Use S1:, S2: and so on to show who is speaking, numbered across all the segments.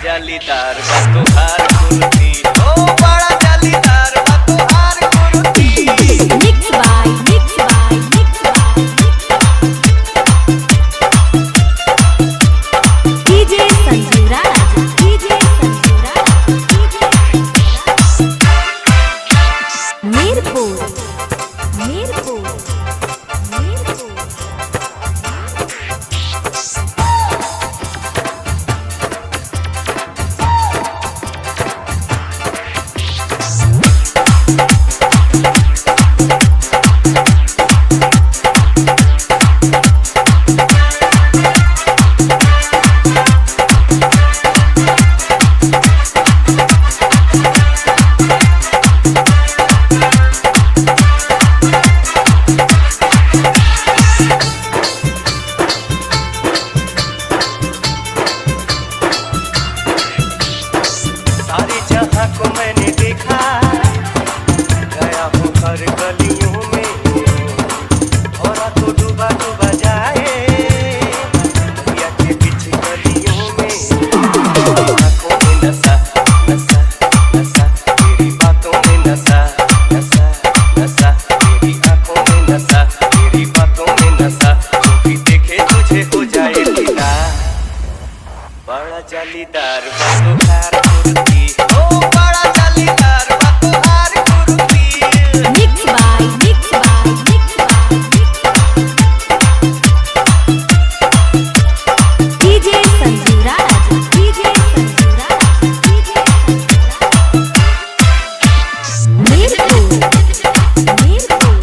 S1: जालीदार बा तोहार कुर्ती, ओ बड़ा जालीदार बा तोहार कुर्ती।
S2: Mix by DJ Sanjeev Raj, DJ Sanjeev Raj, Mirpur Mirpur Mirpur.
S1: को मैंने देखा, गया हूँ हर गलियों में, थोड़ा तो डूबा डूबा जाए दरिया के बीच गलियों में। आँखों में नशा नशा नशा, तेरी बातों में नशा नशा नशा, तेरी आँखों में नशा, तेरी बातों में नशा, जो भी देखे तुझे हो जाए फिदा। बड़ा जालीदार बा तोहार कुर्ती, ओ बड़ा जालीदार बा तोहार कुर्ती।
S2: Mix by DJ Sanjeev Raj, DJ Sanjeev Raj, DJ Mirpur Mirpur.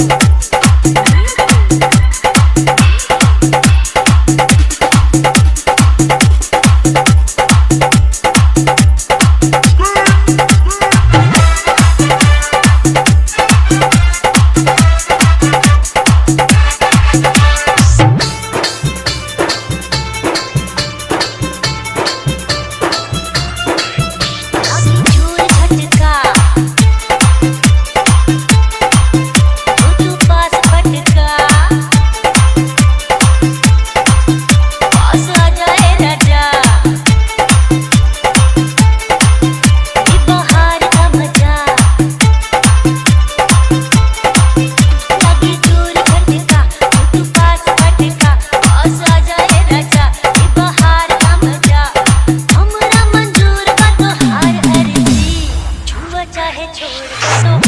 S2: चाहे छोड़ दो।